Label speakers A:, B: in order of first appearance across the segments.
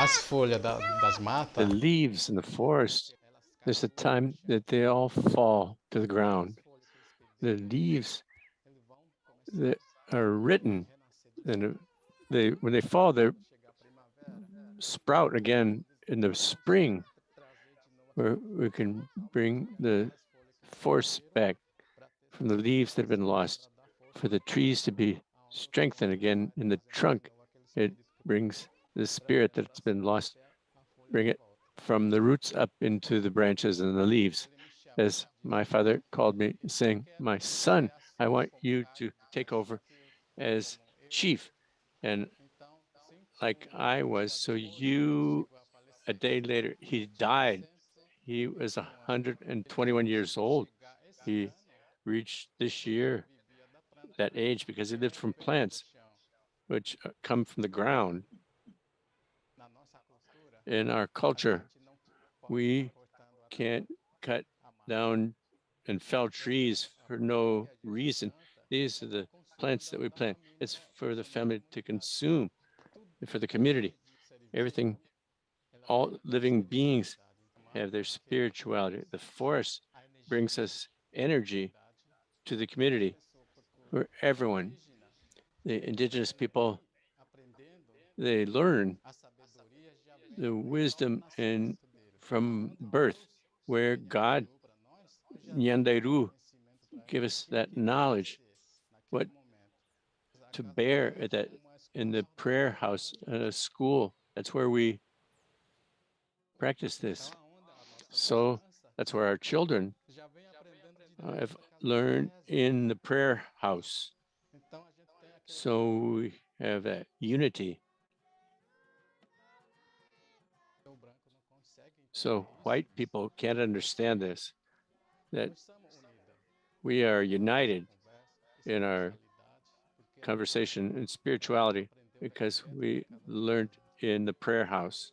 A: The leaves in the forest, there's a time that they all fall to the ground. The leaves that are written, and when they fall, they sprout again in the spring, where we can bring the force back from the leaves that have been lost, for the trees to be strengthened again in the trunk. It brings the spirit that's been lost, bring it from the roots up into the branches and the leaves. As my father called me, saying, "My son, I want you to take over as chief." And like I was, so you, a day later, he died. He was 121 years old. He reached this year that age because he lived from plants which come from the ground. In our culture, we can't cut down and fell trees for no reason. These are the plants that we plant. It's for the family to consume, and for the community. Everything, all living beings have their spirituality. The forest brings us energy to the community, for everyone. The indigenous people, they learn the wisdom and from birth, where God, Nyanderu, give us that knowledge, what to bear at that in the prayer house, school. That's where we practice this. So that's where our children have learned in the prayer house. So we have that unity. So white people can't understand this, that we are united in our conversation and spirituality because we learned in the prayer house.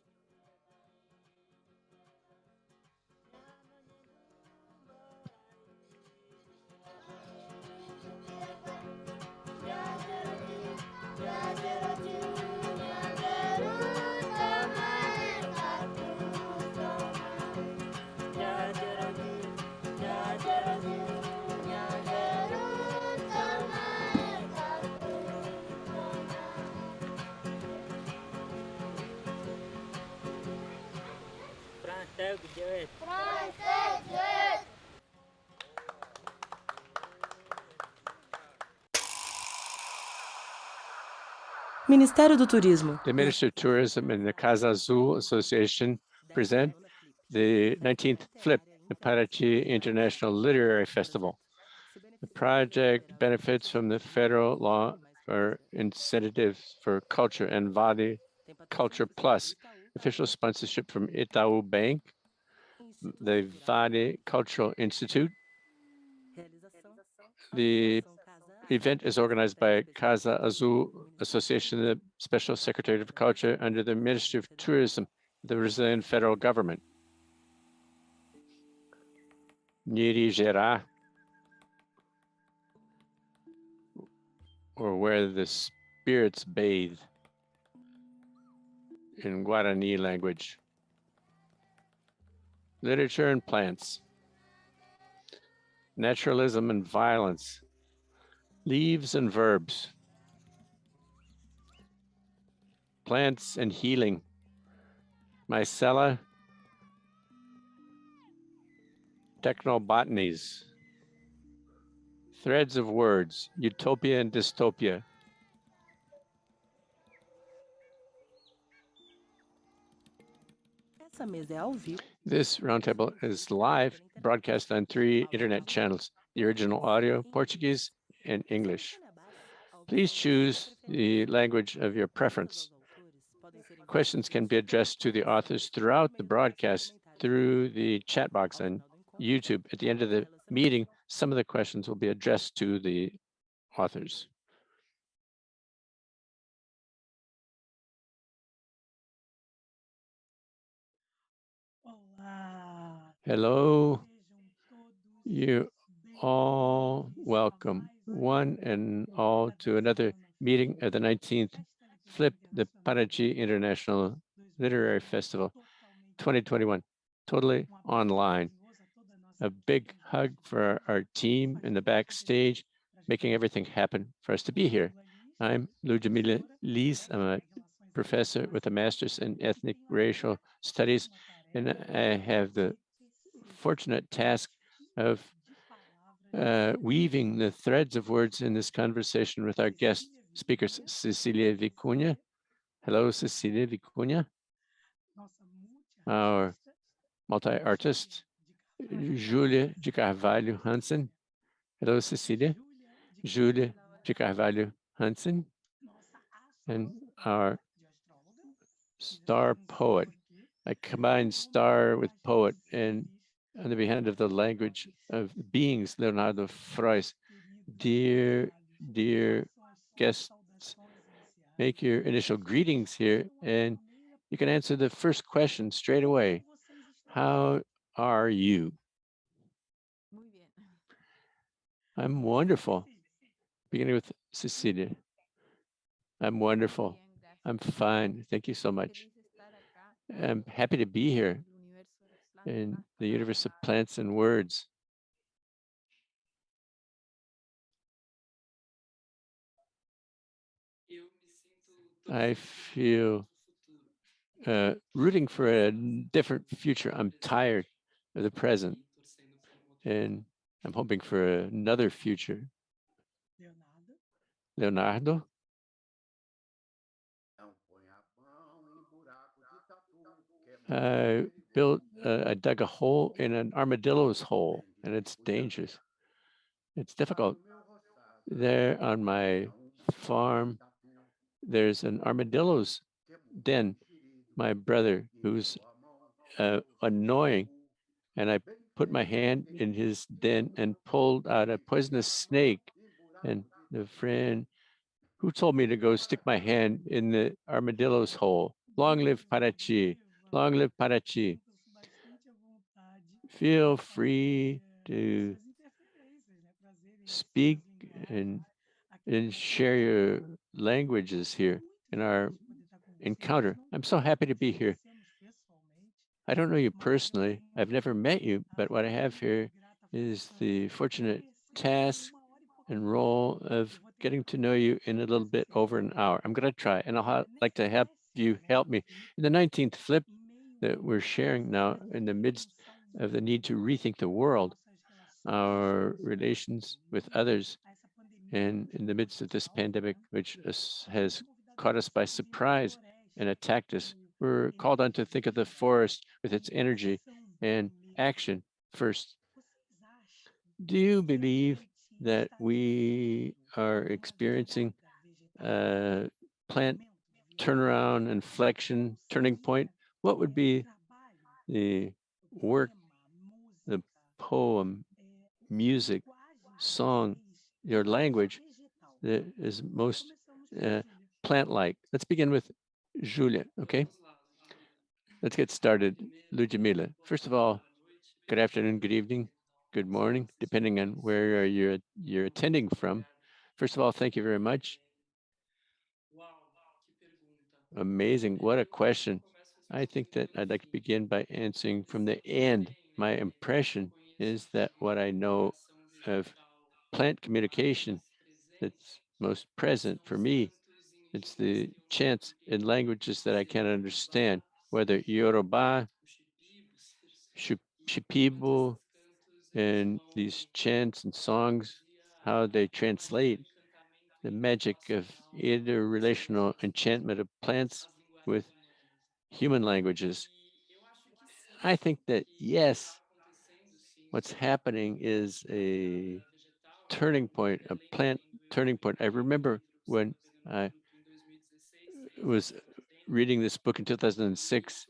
B: Ministério do Turismo.
A: The Ministry of Tourism and the Casa Azul Association present the 19th FLIP, the Paraty International Literary Festival. The project benefits from the federal law for incentives for culture and Vale Culture Plus, official sponsorship from Itaú Bank, the Vale Cultural Institute. The event is organized by Casa Azul Association, the Special Secretary of Culture under the Ministry of Tourism, the Brazilian federal government. Niri or where the spirits bathe in Guarani language. Literature and plants. Naturalism and violence. Leaves and verbs. Plants and healing. Mycella. Technobotanies. Threads of words. Utopia and dystopia. This roundtable is live, broadcast on 3 internet channels, the original audio, Portuguese, and English. Please choose the language of your preference. Questions can be addressed to the authors throughout the broadcast through the chat box on YouTube. At the end of the meeting, some of the questions will be addressed to the authors. Hello, you all welcome, one and all, to another meeting of the 19th FLIP, the Paraty International Literary Festival 2021, totally online. A big hug for our team in the backstage, making everything happen for us to be here. I'm Ludmilla Lis. I'm a professor with a master's in ethnic racial studies, and I have the fortunate task of weaving the threads of words in this conversation with our guest speakers, Cecilia Vicuña. Hello, Cecilia Vicuña. Our multi-artist, Júlia de Carvalho Hansen. Hello, Cecilia. Júlia de Carvalho Hansen. And our star poet. I combine star with poet, and on the behalf of the language of beings, Leonardo Fróes. Dear guests, make your initial greetings here, and you can answer the first question straight away. How are you? I'm wonderful. Beginning with Cecilia. I'm wonderful. I'm fine. Thank you so much. I'm happy to be here in the universe of plants and words. I feel rooting for a different future. I'm tired of the present, and I'm hoping for another future. Leonardo? I I dug a hole in an armadillo's hole, and it's dangerous. It's difficult. There on my farm, there's an armadillo's den. My brother, who's annoying, and I put my hand in his den and pulled out a poisonous snake. And the friend who told me to go stick my hand in the armadillo's hole. Long live Parachi. Long live Parachi. Feel free to speak and, share your languages here in our encounter. I'm so happy to be here. I don't know you personally. I've never met you, but what I have here is the fortunate task and role of getting to know you in a little bit over an hour. I'm going to try, and I'll like to have you help me. In the 19th flip that we're sharing now in the midst of the need to rethink the world, our relations with others, and in the midst of this pandemic, which has caught us by surprise and attacked us, we're called on to think of the forest with its energy and action first. Do you believe that we are experiencing a plant turnaround, inflection, turning point? What would be the work, the poem, music, song, your language that is most plant-like? Let's begin with Júlia, okay? Let's get started. Ludmilla. First of all, good afternoon, good evening, good morning, depending on where you're attending from. First of all, thank you very much. Amazing. What a question. I think that I'd like to begin by answering from the end. My impression is that what I know of plant communication that's most present for me, it's the chants in languages that I can't understand, whether Yoruba, Shipibo, and these chants and songs, how they translate the magic of interrelational enchantment of plants with human languages. I think that, yes, what's happening is a turning point, a plant turning point. I remember when I was reading this book in 2006,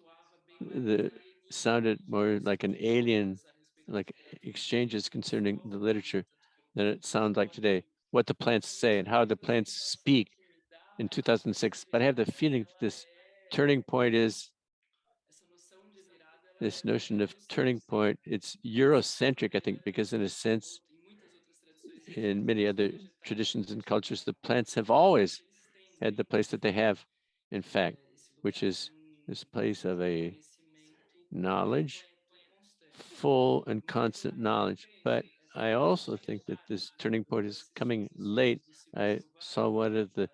A: the sounded more like an alien, like exchanges concerning the literature than it sounds like today. What the plants say and how the plants speak in 2006. But I have the feeling that this turning point is this notion of turning point. It's Eurocentric, I think, because in a sense, in many other traditions and cultures, the plants have always had the place that they have, in fact, which is this place of a knowledge, full and constant knowledge. But I also think that this turning point is coming late. I saw one of the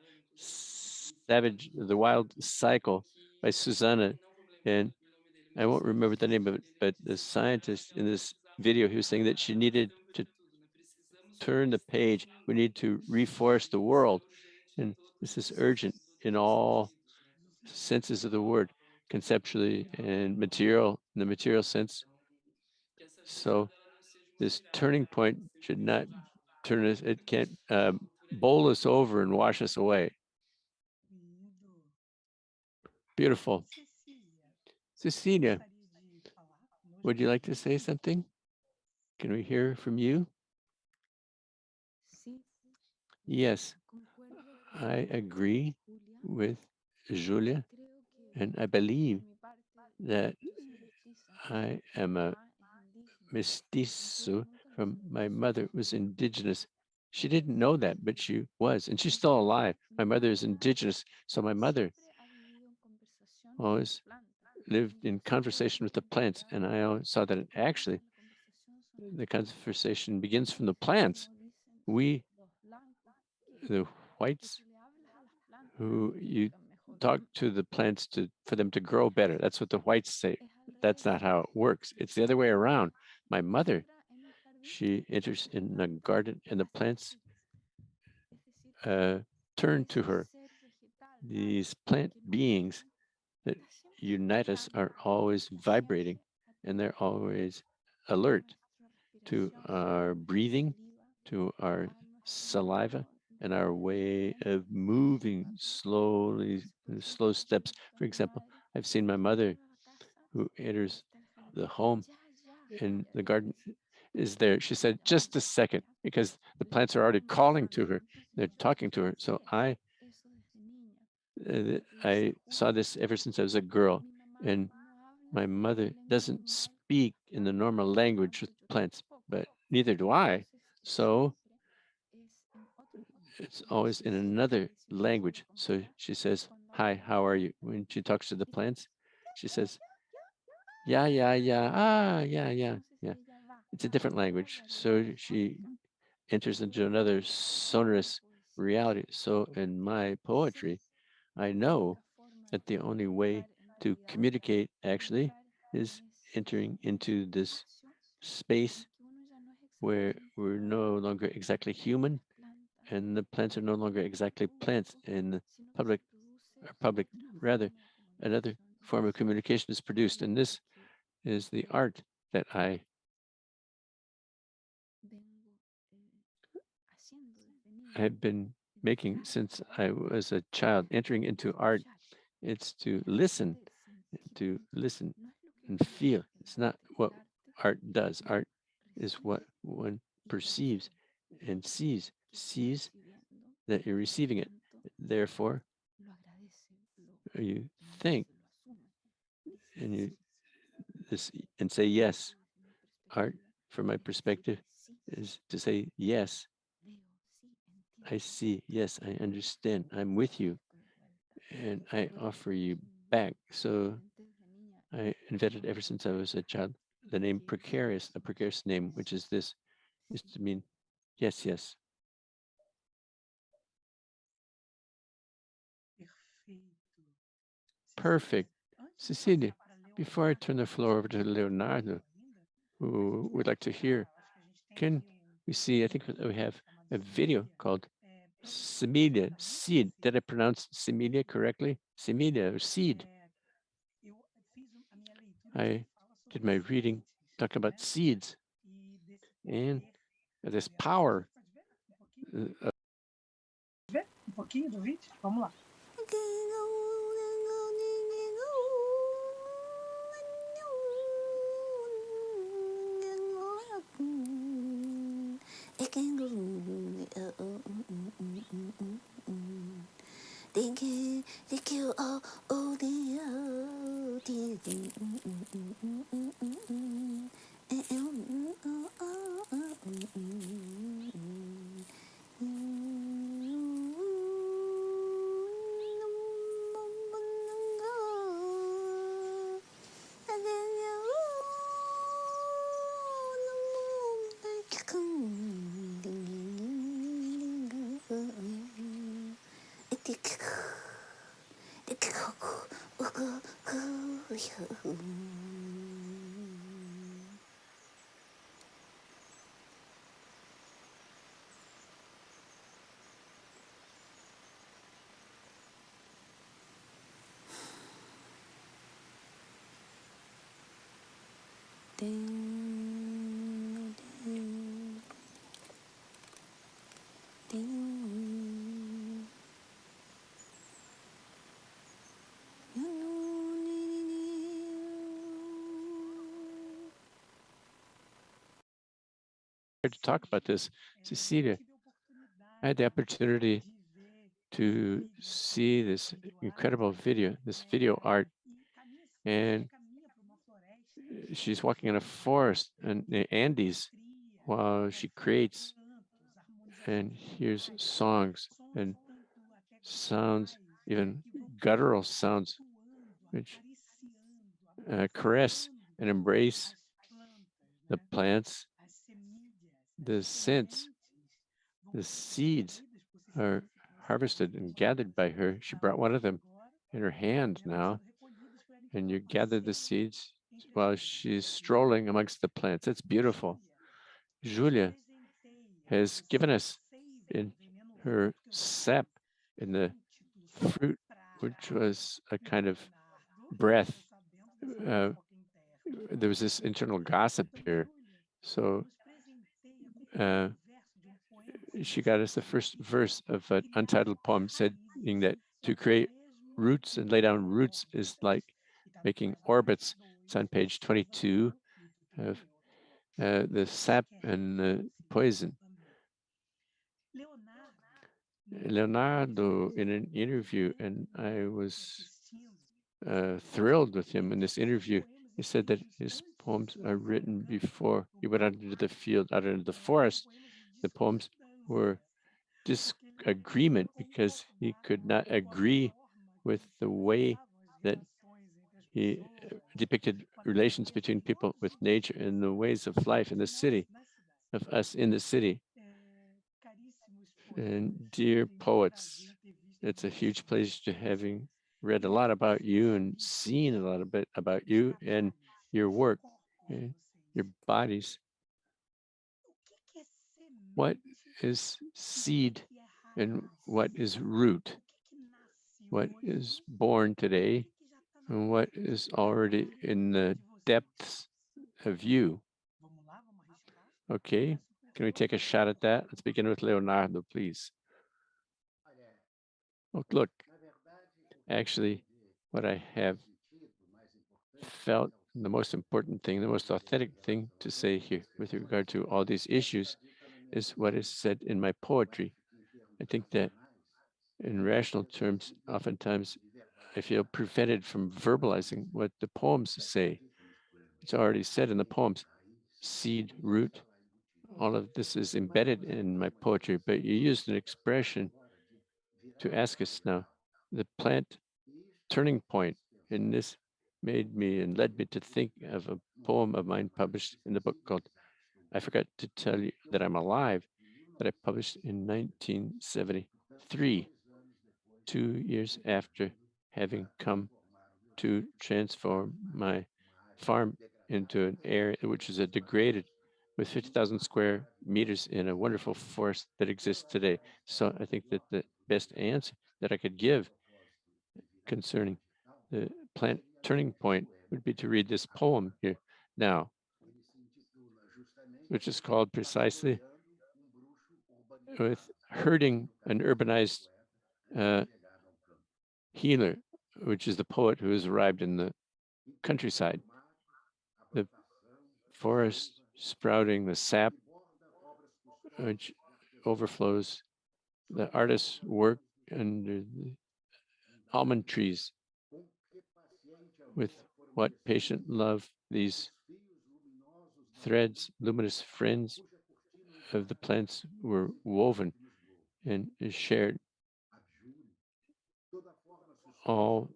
A: Wild Cycle by Susanna, and I won't remember the name of it, but the scientist in this video, he was saying that she needed to turn the page. We need to reforest the world. And this is urgent in all senses of the word, conceptually and material, in the material sense. So this turning point should not turn us, it can't bowl us over and wash us away. Beautiful. Cecilia, would you like to say something? Can we hear from you? Yes, I agree with Júlia, and I believe that I am a mestizo from my mother was indigenous. She didn't know that, but she was, and she's still alive. My mother is indigenous, so my mother always lived in conversation with the plants, and I always saw that actually the conversation begins from the plants. We, the whites, who you talk to the plants for them to grow better. That's what the whites say. That's not how it works. It's the other way around. My mother, she enters in the garden and the plants turn to her. These plant beings that unite us are always vibrating, and they're always alert to our breathing, to our saliva, and our way of moving slowly, slow steps. For example, I've seen my mother who enters the home in the garden is there. She said, just a second, because the plants are already calling to her. They're talking to her. So I saw this ever since I was a girl, and my mother doesn't speak in the normal language with plants, but neither do I. So it's always in another language. So she says, hi, how are you? When she talks to the plants, she says, yeah, yeah, yeah, ah, yeah, yeah, yeah. It's a different language. So she enters into another sonorous reality. So in my poetry, I know that the only way to communicate actually is entering into this space where we're no longer exactly human and the plants are no longer exactly plants and the public rather another form of communication is produced, and this is the art that I have been making since I was a child. Entering into art, it's to listen and feel. It's not what art does. Art is what one perceives and sees that you're receiving it. Therefore, you think and you this and say yes. Art, from my perspective, is to say yes. I see. Yes, I understand. I'm with you, and I offer you back. So I invented ever since I was a child the name precarious, a precarious name, which is this, is to mean yes, yes. Perfect. Cecilia, before I turn the floor over to Leonardo, who would like to hear, can we see, I think we have a video called Semilia, seed. Did I pronounce Semilia correctly? Semilia, or seed. I did my reading, talking about seeds and this power. To talk about this, Cecilia, I had the opportunity to see this incredible video, this video art, and she's walking in a forest in the Andes while she creates and hears songs and sounds, even guttural sounds, which caress and embrace the plants, the scents, the seeds are harvested and gathered by her. She brought one of them in her hand now, and you gather the seeds while she's strolling amongst the plants. It's beautiful. Júlia has given us in her sap in the fruit, which was a kind of breath. There was this internal gossip here. So she got us the first verse of an untitled poem saying that to create roots and lay down roots is like making orbits. It's on page 22 of the sap and the poison. Leonardo, in an interview, and I was thrilled with him in this interview, he said that his poems are written before he went out into the field, out into the forest. The poems were disagreement because he could not agree with the way that he depicted relations between people with nature and the ways of life in the city, of us in the city. And dear poets, it's a huge pleasure to having read a lot about you and seen a lot about you and your work and your bodies. What is seed and what is root? What is born today and what is already in the depths of you? Okay, can we take a shot at that? Let's begin with Leonardo, please. Oh, look, actually, what I have felt the most important thing, the most authentic thing to say here with regard to all these issues is what is said in my poetry. I think that in rational terms, oftentimes I feel prevented from verbalizing what the poems say. It's already said in the poems, seed, root, all of this is embedded in my poetry, but you used an expression to ask us now, the plant turning point, and this made me and led me to think of a poem of mine published in the book called I Forgot to Tell You That I'm Alive, that I published in 1973, 2 years after having come to transform my farm into an area which is a degraded with 50,000 square meters in a wonderful forest that exists today. So I think that the best answer that I could give concerning the plant turning point would be to read this poem here now, which is called precisely with herding an urbanized healer, which is the poet who has arrived in the countryside. The forest sprouting, the sap, which overflows, the artist's work under the almond trees with what patient love these threads, luminous friends of the plants were woven and is shared. All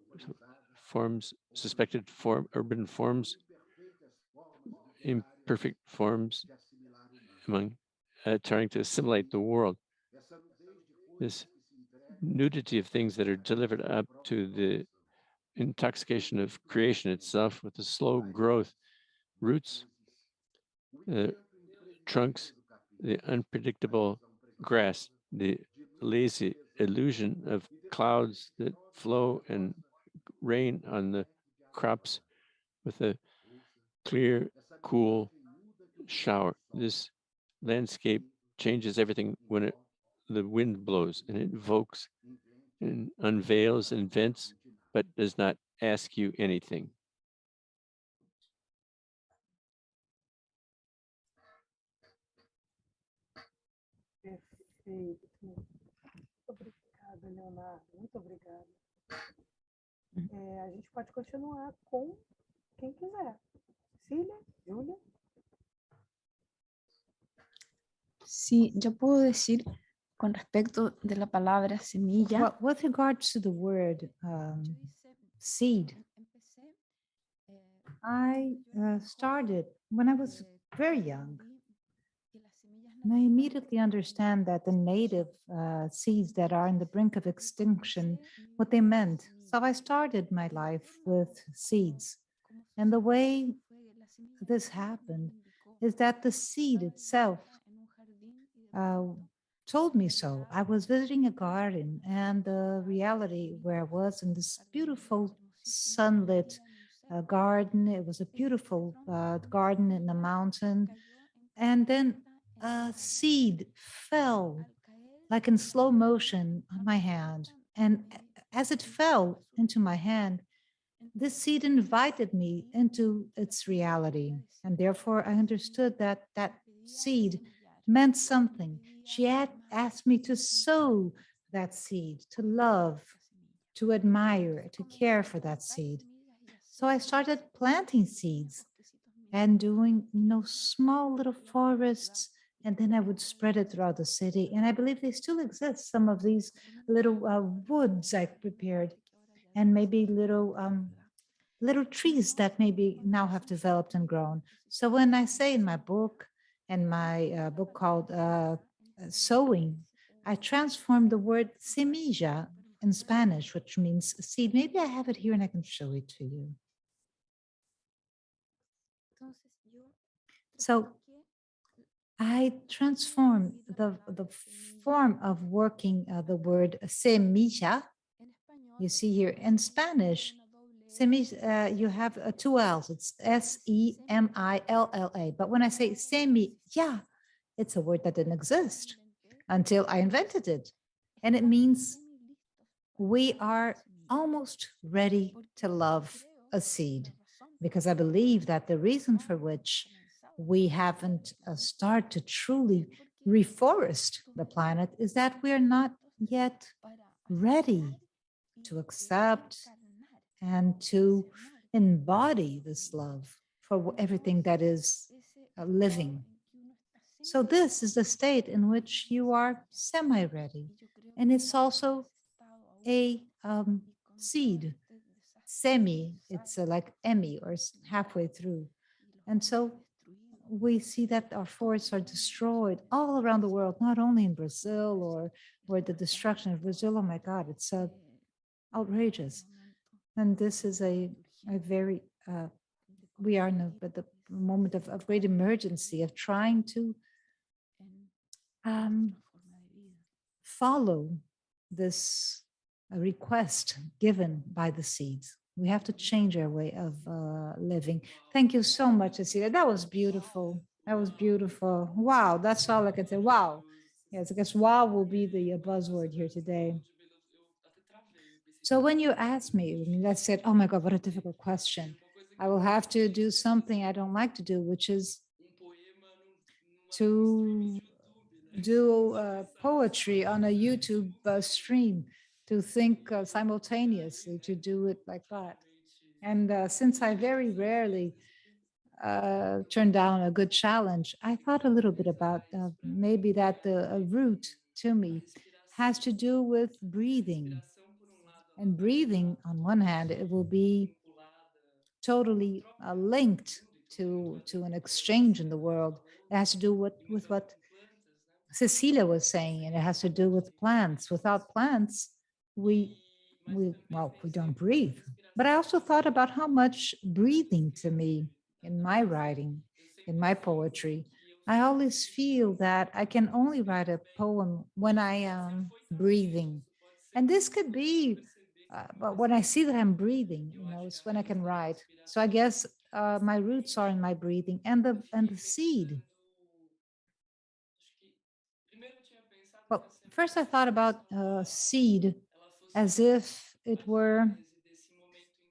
A: forms, suspected urban forms, imperfect forms among trying to assimilate the world. This nudity of things that are delivered up to the intoxication of creation itself with the slow growth, roots, trunks, the unpredictable grass, the lazy illusion of clouds that flow and rain on the crops with a clear, cool shower. This landscape changes everything when the wind blows, and it evokes and unveils, invents, but does not ask you anything.
B: Perfeito. Obrigada, Leonardo. Muito obrigada. A gente pode continuar com quem quiser. Cecília, Júlia.
C: Sí, yo puedo decir con respecto de la palabra semilla.
D: Well, with regards to the word seed, I started when I was very young. And I immediately understand that the native seeds that are in the brink of extinction, what they meant. So I started my life with seeds. And the way this happened is that the seed itself told me so. I was visiting a garden, and the reality where I was in this beautiful sunlit garden, it was a beautiful garden in the mountain. And then a seed fell like in slow motion on my hand. And as it fell into my hand, this seed invited me into its reality. And therefore, I understood that that seed meant something. She had asked me to sow that seed, to love, to admire, to care for that seed. So I started planting seeds and doing, small little forests, and then I would spread it throughout the city. And I believe they still exist, some of these little woods I prepared, and maybe little trees that maybe now have developed and grown. So when I say in my book, and my book called Sowing, I transformed the word semilla in Spanish, which means seed. Maybe I have it here and I can show it to you. So I transformed the form of working the word semilla. You see here in Spanish, semilla, you have two L's. It's Semilla. But when I say semilla, it's a word that didn't exist until I invented it. And it means we are almost ready to love a seed, because I believe that the reason for which we haven't started to truly reforest the planet is that we are not yet ready to accept and to embody this love for everything that is living. So this is the state in which you are semi-ready. And it's also a seed. Semi, it's like emi, or halfway through. And so we see that our forests are destroyed all around the world, not only in Brazil, or where the destruction of Brazil, oh my God, it's outrageous. And this is a very, we are in the moment of great emergency of trying to follow this request given by the seeds. We have to change our way of living. Thank you so much, Cecilia. That was beautiful. That was beautiful. Wow, that's all I can say. Wow. Yes, I guess wow will be the buzzword here today. So when you ask me, let's say, oh my God, what a difficult question. I will have to do something I don't like to do, which is to do poetry on a YouTube stream, to think simultaneously, to do it like that. And since I very rarely turn down a good challenge, I thought a little bit about maybe that the root to me has to do with breathing. And breathing, on one hand, it will be totally linked to an exchange in the world. It has to do with what Cecilia was saying, and it has to do with plants. Without plants, we we don't breathe. But I also thought about how much breathing to me in my writing, in my poetry. I always feel that I can only write a poem when I am breathing. And this could be, but when I see that I'm breathing, it's when I can write. So I guess my roots are in my breathing and the seed. Well, first I thought about seed as if it were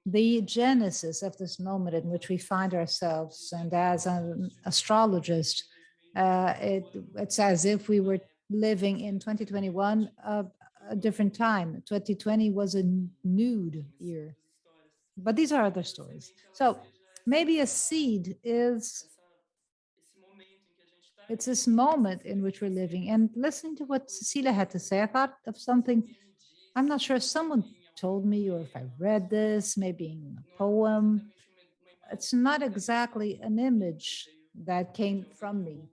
D: the genesis of this moment in which we find ourselves. And as an astrologist, it's as if we were living in 2021, a different time. 2020 was a nude year. But these are other stories. So maybe a seed is, it's this moment in which we're living. And listening to what Cecilia had to say, I thought of something, I'm not sure if someone told me or if I read this, maybe in a poem. It's not exactly an image that came from me.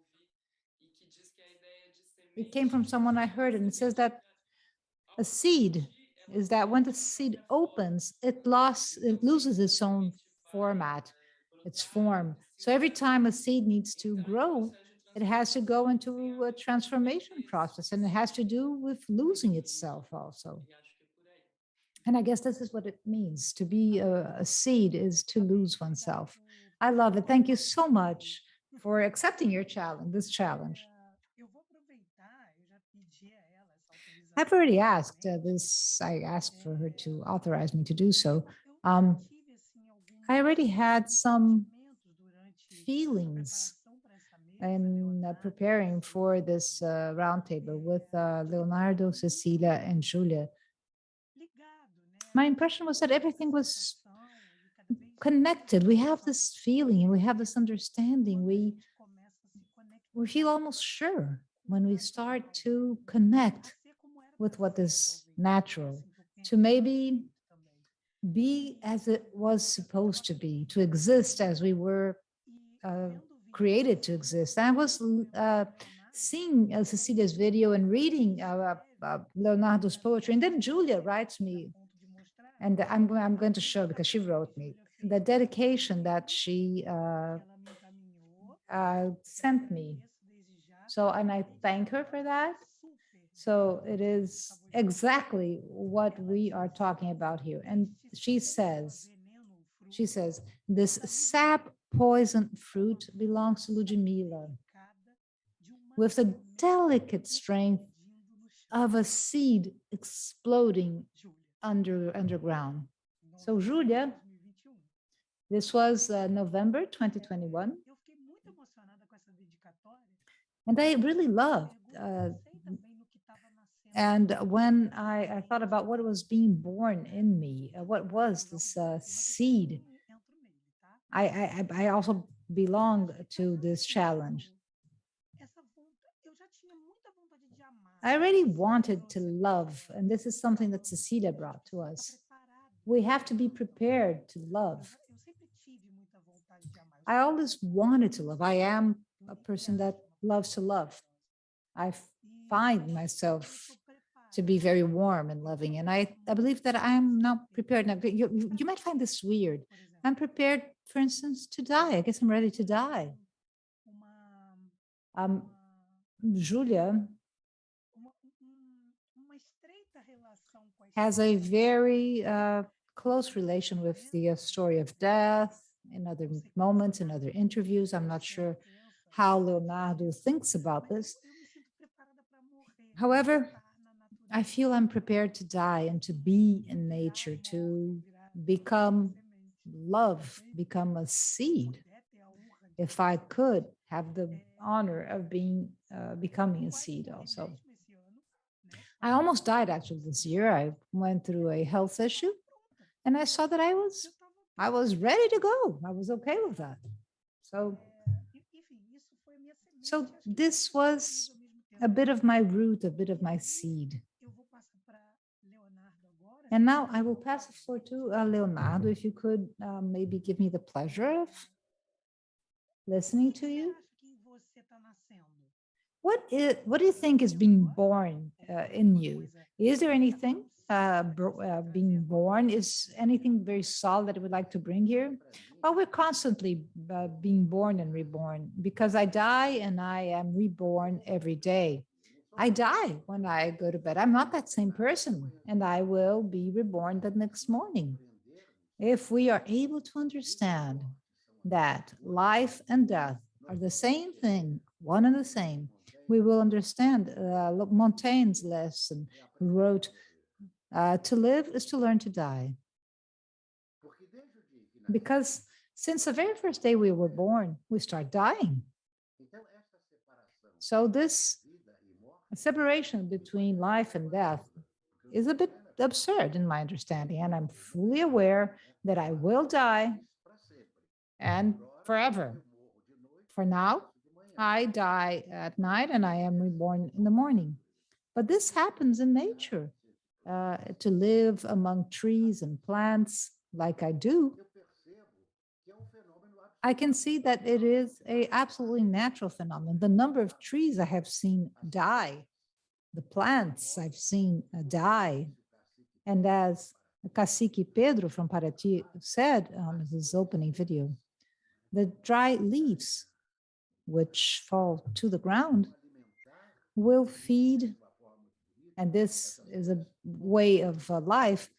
D: It came from someone I heard, and it says that a seed is that when the seed opens, it loses its own format, its form. So every time a seed needs to grow, it has to go into a transformation process, and it has to do with losing itself also. And I guess this is what it means to be a seed, is to lose oneself. I love it. Thank you so much for accepting your challenge, this challenge. I've already asked this, I asked for her to authorize me to do so. I already had some feelings in preparing for this roundtable with Leonardo, Cecilia, and Júlia. My impression was that everything was connected. We have this feeling and we have this understanding. We feel almost sure when we start to connect with what is natural, to maybe be as it was supposed to be, to exist as we were created to exist. I was seeing Cecilia's video and reading Leonardo's poetry, and then Júlia writes me, and I'm going to show because she wrote me the dedication that she sent me. So, and I thank her for that. So it is exactly what we are talking about here. And she says, this sap poison fruit belongs to Ludmilla with the delicate strength of a seed exploding underground. So Júlia, this was November 2021. And I really loved and when I thought about what was being born in me, what was this seed, I also belong to this challenge. I already wanted to love, and this is something that Cecilia brought to us. We have to be prepared to love. I always wanted to love. I am a person that loves to love. I find myself to be very warm and loving. And I believe that I'm now prepared. Now, you might find this weird. I'm prepared, for instance, to die. I guess I'm ready to die. Júlia has a very close relation with the story of death in other moments, in other interviews. I'm not sure how Leonardo thinks about this. However, I feel I'm prepared to die and to be in nature, to become love, become a seed. If I could have the honor of being becoming a seed also. I almost died actually this year. I went through a health issue and I saw that I was ready to go. I was okay with that. So this was a bit of my root, a bit of my seed. And now I will pass the floor to Leonardo, if you could maybe give me the pleasure of listening to you. What do you think is being born in you? Is there anything? being born. Is anything very solid that I would like to bring here? Well, we're constantly being born and reborn, because I die and I am reborn every day. I die when I go to bed. I'm not that same person, and I will be reborn the next morning. If we are able to understand that life and death are the same thing, one and the same, we will understand Montaigne's lesson, who wrote, to live is to learn to die. Because since the very first day we were born, we start dying. So this separation between life and death is a bit absurd in my understanding, and I'm fully aware that I will die and forever. For now, I die at night and I am reborn in the morning. But this happens in nature. To live among trees and plants like I do, I can see that it is an absolutely natural phenomenon. The number of trees I have seen die, the plants I've seen die. And as Cacique Pedro from Paraty said on his opening video, the dry leaves which fall to the ground will feed, and this is a way of life,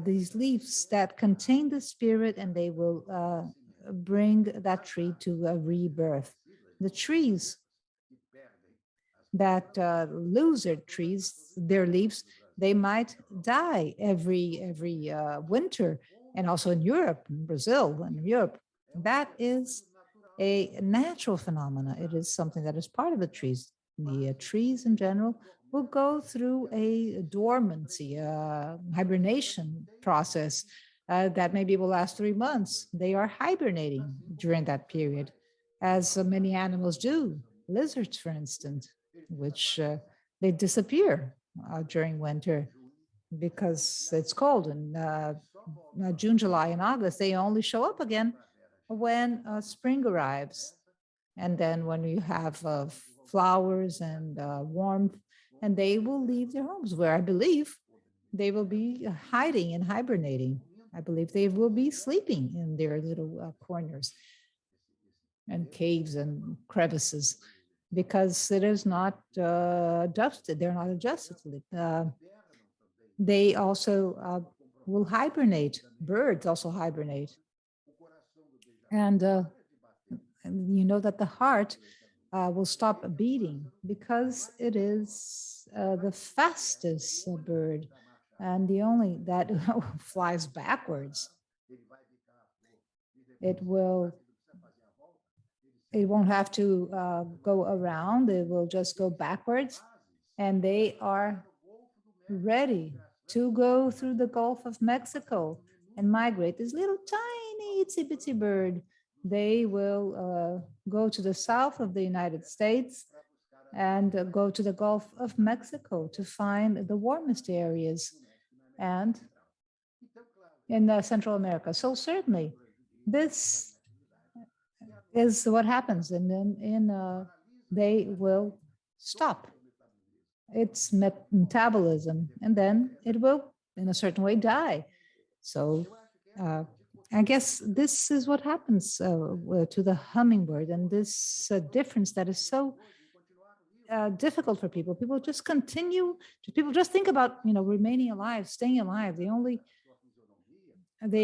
D: these leaves that contain the spirit, and they will bring that tree to a rebirth. The trees that lose their leaves, they might die every winter, and also in Europe, in Brazil, and Europe. That is a natural phenomena. It is something that is part of the trees. The trees in general will go through a dormancy, hibernation process that maybe will last 3 months. They are hibernating during that period, as many animals do. Lizards, for instance, which they disappear during winter because it's cold. And June, July, and August, they only show up again when spring arrives. And then when you have flowers and warmth, and they will leave their homes, where I believe they will be hiding and hibernating. I believe they will be sleeping in their little corners and caves and crevices, because it is not adjusted. They're not adjusted to it. They also will hibernate. Birds also hibernate. And you know that the heart will stop beating, because it is the fastest bird and the only that flies backwards. It won't have to go around. It will just go backwards, and they are ready to go through the Gulf of Mexico and migrate. This little tiny itsy bitsy bird, they will go to the south of the United States and go to the Gulf of Mexico to find the warmest areas, and in Central America. So certainly this is what happens, and then they will stop its metabolism, and then it will in a certain way die. So I guess this is what happens to the hummingbird, and this difference that is so difficult for people. People just people just think about, remaining alive, staying alive. They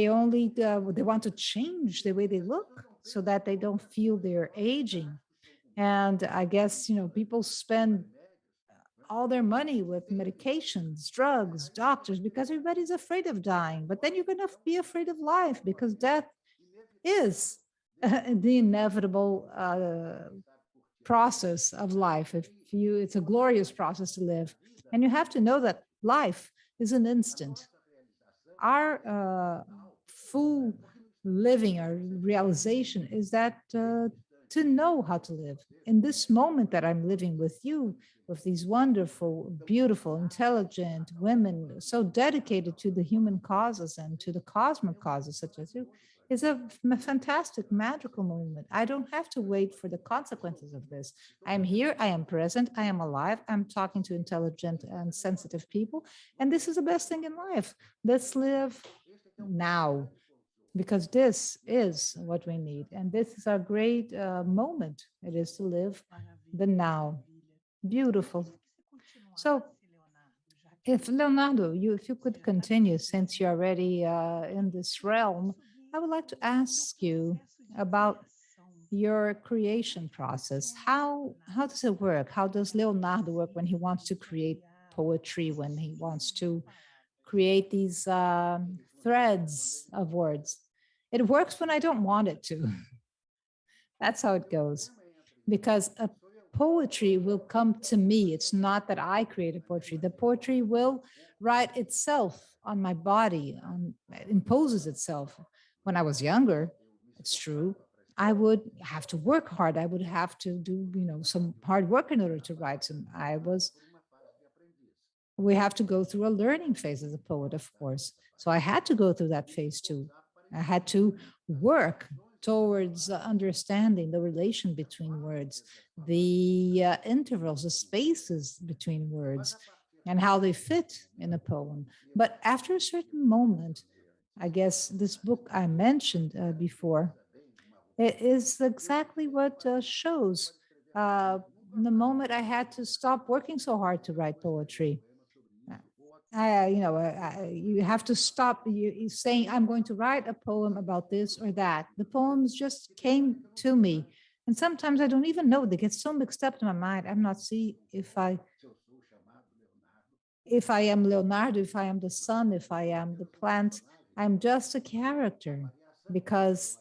D: want to change the way they look so that they don't feel they're aging. And I guess, people spend all their money with medications, drugs, doctors, because everybody's afraid of dying. But then you're going to be afraid of life, because death is the inevitable process of life. It's a glorious process to live. And you have to know that life is an instant. Our full living, our realization is that to know how to live in this moment that I'm living with you, with these wonderful, beautiful, intelligent women, so dedicated to the human causes and to the cosmic causes, such as you, is a fantastic, magical moment. I don't have to wait for the consequences of this. I'm here, I am present, I am alive, I'm talking to intelligent and sensitive people, and this is the best thing in life. Let's live now, because this is what we need. And this is our great moment. It is to live the now. Beautiful. So if Leonardo, if you could continue, since you're already in this realm, I would like to ask you about your creation process. How does it work? How does Leonardo work when he wants to create poetry, when he wants to create these threads of words? It works when I don't want it to. That's how it goes. Because a poetry will come to me. It's not that I created poetry. The poetry will write itself on my body, it imposes itself. When I was younger, it's true, I would have to work hard. I would have to do, some hard work in order to write. And we have to go through a learning phase as a poet, of course. So I had to go through that phase too. I had to work towards understanding the relation between words, the intervals, the spaces between words, and how they fit in a poem. But after a certain moment, I guess this book I mentioned before, it is exactly what shows the moment I had to stop working so hard to write poetry. You have to stop you saying, I'm going to write a poem about this or that. The poems just came to me. And sometimes I don't even know, they get so mixed up in my mind. I'm not see if I am Leonardo, if I am the sun, if I am the plant. I'm just a character, because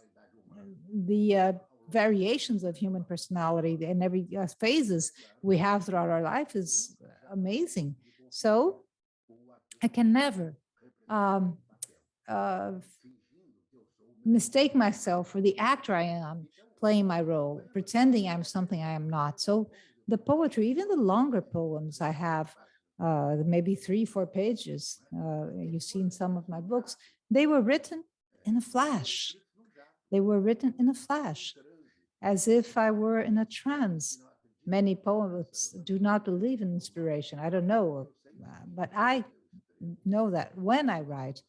D: the variations of human personality and every phases we have throughout our life is amazing. So I can never uh, mistake myself for the actor I am, playing my role, pretending I'm something I am not. So the poetry, even the longer poems I have, maybe 3-4 pages, you've seen some of my books, they were written in a flash. They were written in a flash, as if I were in a trance. Many poets do not believe in inspiration. I don't know, but I know that when I write,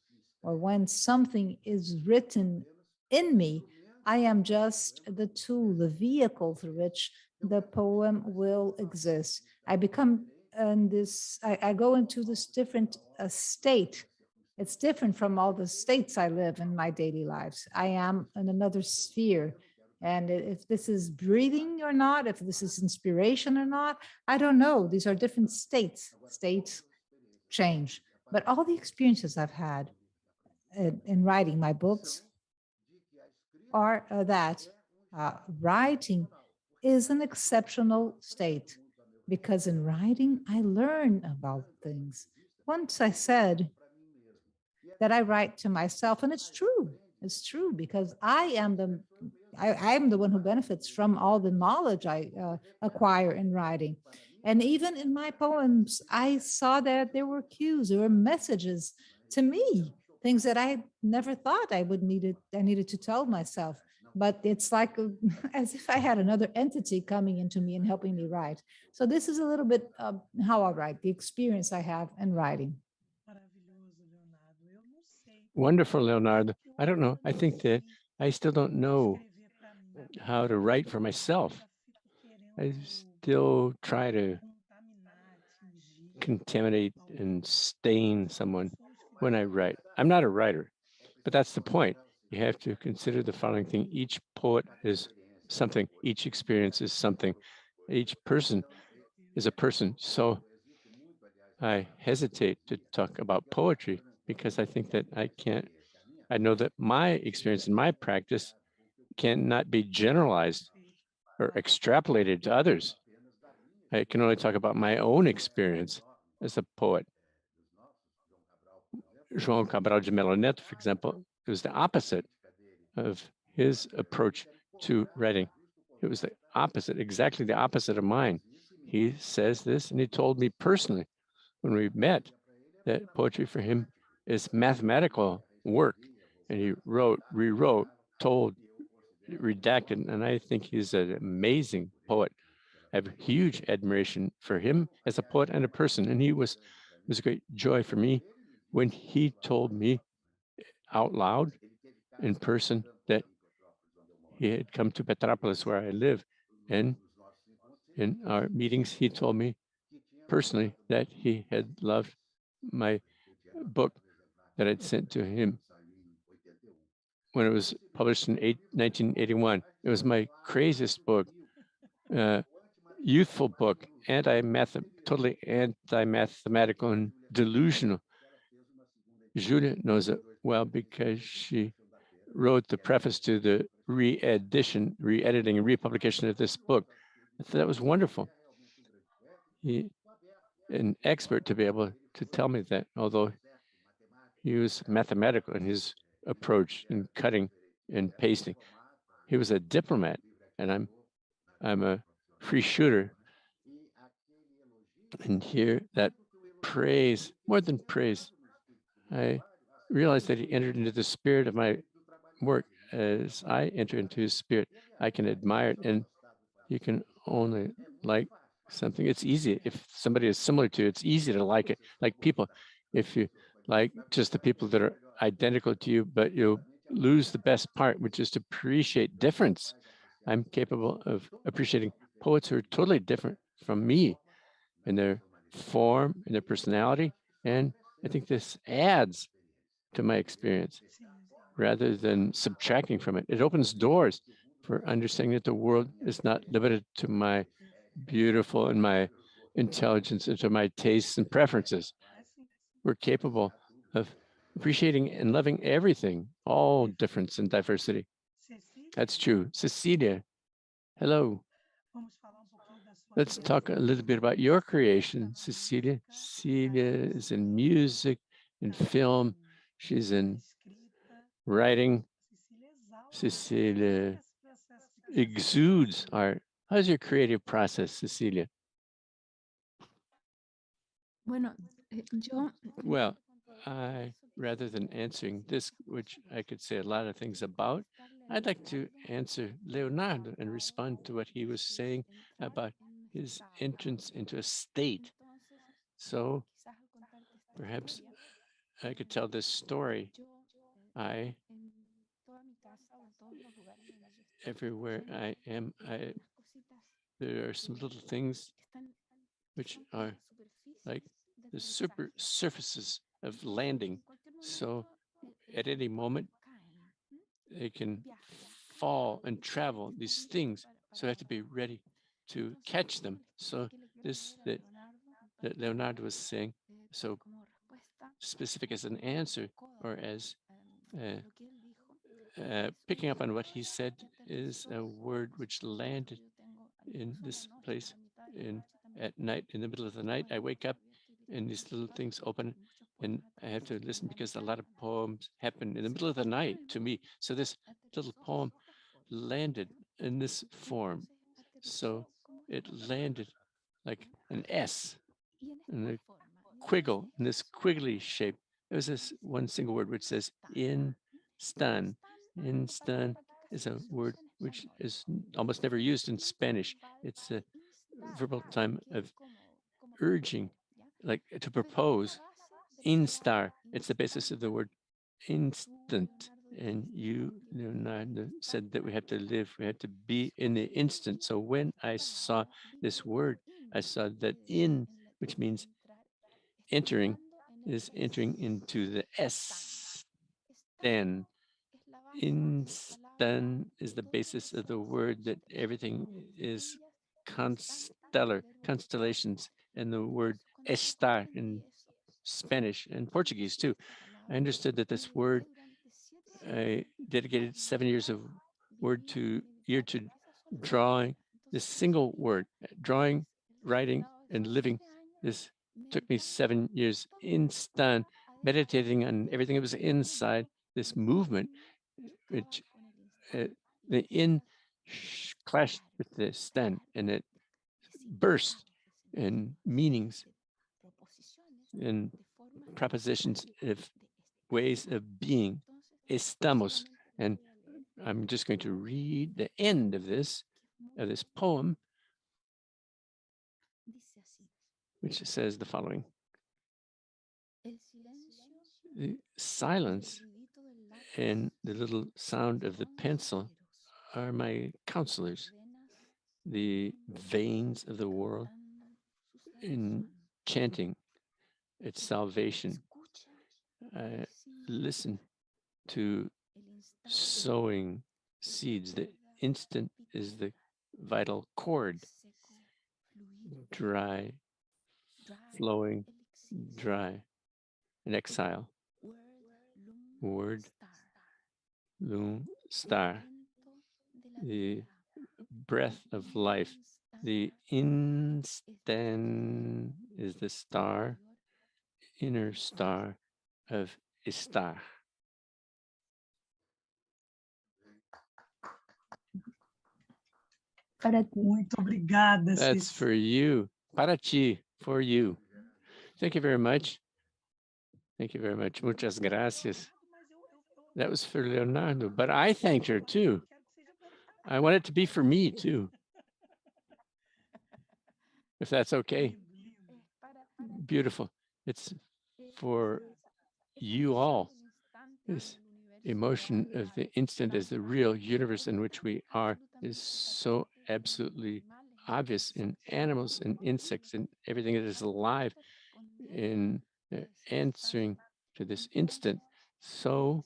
D: or when something is written in me, I am just the tool, the vehicle through which the poem will exist. I become in this, I go into this different state. It's different from all the states I live in my daily lives. I am in another sphere. And if this is breathing or not, if this is inspiration or not, I don't know. These are different states. States change. But all the experiences I've had in writing my books are that writing is an exceptional state, because in writing, I learn about things. Once I said that I write to myself, and it's true. It's true, because I am the one who benefits from all the knowledge I acquire in writing. And even in my poems, I saw that there were cues, there were messages to me, things that I never thought I needed to tell myself. But it's like as if I had another entity coming into me and helping me write. So this is a little bit of how I write, the experience I have in writing.
A: Wonderful, Leonardo. I don't know. I think that I still don't know how to write for myself. I still try to contaminate and stain someone when I write. I'm not a writer, but that's the point. You have to consider the following thing. Each poet is something, each experience is something, each person is a person. So I hesitate to talk about poetry because I think that I know that my experience and my practice cannot be generalized or extrapolated to others. I can only talk about my own experience as a poet. João Cabral de Melo Neto, for example, it was the opposite of his approach to writing. It was the opposite, exactly the opposite of mine. He says this, and he told me personally when we met that poetry for him is mathematical work. and he wrote, rewrote, told, redacted, and I think he's an amazing poet. I have huge admiration for him as a poet and a person, and it was a great joy for me when he told me out loud in person that he had come to Petrópolis, where I live, and in our meetings, he told me personally that he had loved my book that I'd sent to him when it was published in 1981. It was my craziest book, youthful book, totally anti-mathematical and delusional. Júlia knows it well because she wrote the preface to the re-editing, and republication of this book. I thought that was wonderful. An expert to be able to tell me that, although he was mathematical in his approach in cutting and pasting. He was a diplomat, and I'm a free shooter. And here that praise, more than praise, I realized that he entered into the spirit of my work as I enter into his spirit. I can admire it, and you can only like something. It's easy. If somebody is similar to you, it's easy to like it. Like people, if you like just the people that are identical to you, but you'll lose the best part, which is to appreciate difference. I'm capable of appreciating poets who are totally different from me in their form, in their personality. And I think this adds to my experience rather than subtracting from it. It opens doors for understanding that the world is not limited to my beautiful and my intelligence and to my tastes and preferences. We're capable of appreciating and loving everything, all difference and diversity. That's true. Cecilia, hello. Let's talk a little bit about your creation, Cecilia. Cecilia is in music, in film. She's in writing. Cecilia exudes art. How's your creative process, Cecilia?
C: Bueno, yo
A: Well, rather than answering this, which I could say a lot of things about, I'd like to answer Leonardo and respond to what he was saying about his entrance into a state. So perhaps I could tell this story. Everywhere I am, there are some little things which are like the surfaces of landing. So at any moment, they can fall and travel, these things. So I have to be ready to catch them. So this that Leonardo was saying, so specific as an answer or as picking up on what he said is a word which landed in this place at night, in the middle of the night. I wake up and these little things open and I have to listen because a lot of poems happen in the middle of the night to me. So this little poem landed in this form. So it landed like an S and a quiggle in this quiggly shape. It was this one single word which says in stun. In stun is a word which is almost never used in Spanish. It's a verbal time of urging, like to propose. Instar, it's the basis of the word instant. And you, Leonardo, said that we have to live, we have to be in the instant. So when I saw this word, I saw that in, which means entering, is entering into the S. Then instan is the basis of the word that everything is constellations, and the word estar in Spanish and Portuguese too. I understood that this word, I dedicated 7 years of year to drawing this single word, drawing, writing, and living. This took me 7 years instant, meditating on everything that was inside this movement, which the in clashed with the stan, and it burst in meanings and propositions of ways of being. estamos. And I'm just going to read the end of this poem, which says the following. The silence and the little sound of the pencil are my counselors, the veins of the world in chanting its salvation. I listen to sowing seeds. The instant is the vital cord, dry, flowing, dry, an exile. Word, loom, star, the breath of life. The instant is the star, inner star of estar.
C: Para ti.
B: Muito obrigada,
A: That's
B: Ceci.
A: for you. Para ti, for you. Thank you very much. Thank you very much. Muchas gracias. That was for Leonardo, but I thanked her too. I want it to be for me too. If that's okay. Beautiful. It's for you all. This emotion of the instant as the real universe in which we are is so absolutely obvious in animals and insects and everything that is alive in answering to this instant. So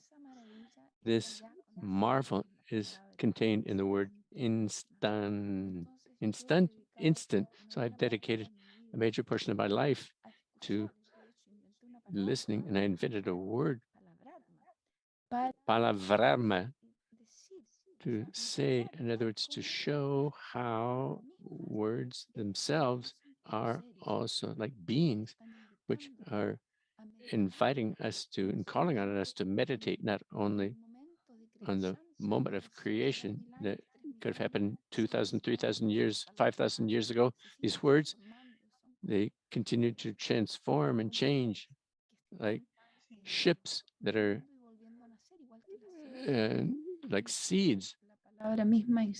A: this marvel is contained in the word instant, instant. So I've dedicated a major portion of my life to listening, and I invented a word, palavrarma, to say, in other words, to show how words themselves are also like beings, which are inviting us to and calling on us to meditate not only on the moment of creation that could have happened 2,000, 3,000 years, 5,000 years ago. These words, they continue to transform and change like ships that are like seeds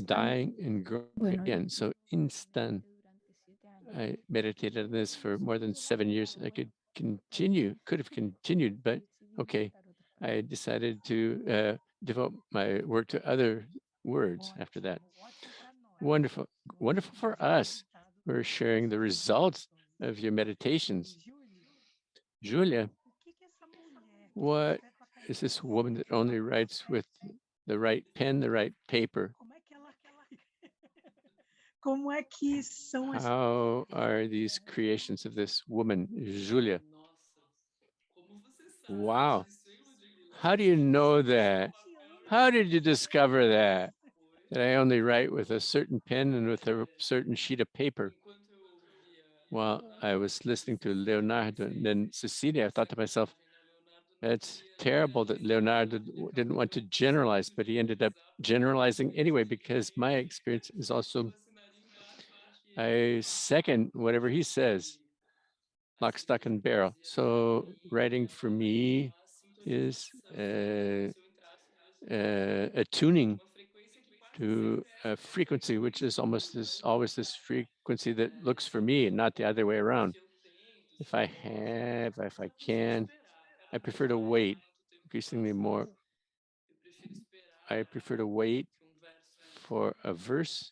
A: dying and growing again. So instant, I meditated on this for more than 7 years. I could have continued, but okay, I decided to devote my work to other words after that. Wonderful, wonderful for us. We're sharing the results of your meditations. Julia, what is this woman that only writes with the right pen, the right paper?
B: Como é que são as...
A: How are these creations of this woman, Julia? Wow. How do you know that? How did you discover that? That I only write with a certain pen and with a certain sheet of paper? While I was listening to Leonardo and then Cecilia, I thought to myself, it's terrible that Leonardo didn't want to generalize, but he ended up generalizing anyway, because my experience is also, I second whatever he says, lock, stock, and barrel. So writing for me is attuning to a frequency, which is almost always this frequency that looks for me and not the other way around. If I can, I prefer to wait increasingly more. I prefer to wait for a verse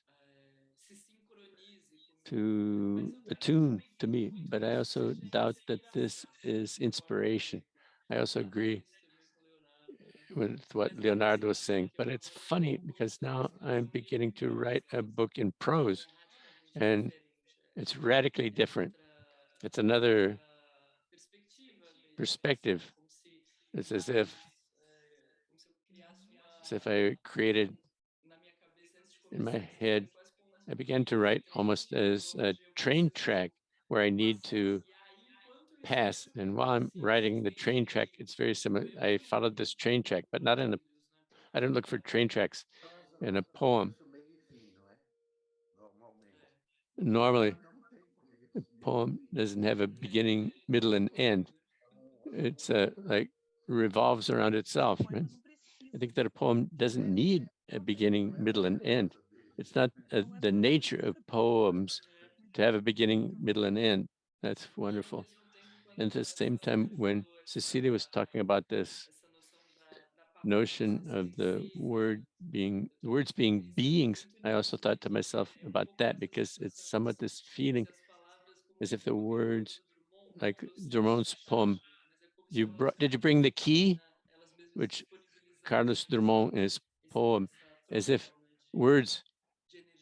A: to attune to me, but I also doubt that this is inspiration. I also agree with what Leonardo was saying, but it's funny because now I'm beginning to write a book in prose, and it's radically different. It's another perspective. It's as if I created in my head, I began to write almost as a train track where I need to pass. And while I'm writing the train track, it's very similar. I followed this train track, but not in a, I don't look for train tracks in a poem. Normally, a poem doesn't have a beginning, middle, and end. It's like revolves around itself, right? I think that a poem doesn't need a beginning, middle, and end. It's not the nature of poems to have a beginning, middle, and end. That's wonderful. And at the same time, when Cecilia was talking about this notion of the words being beings, I also thought to myself about that, because it's somewhat this feeling as if the words, like Drummond's poem, did you bring the key? Which Carlos Drummond in his poem, as if words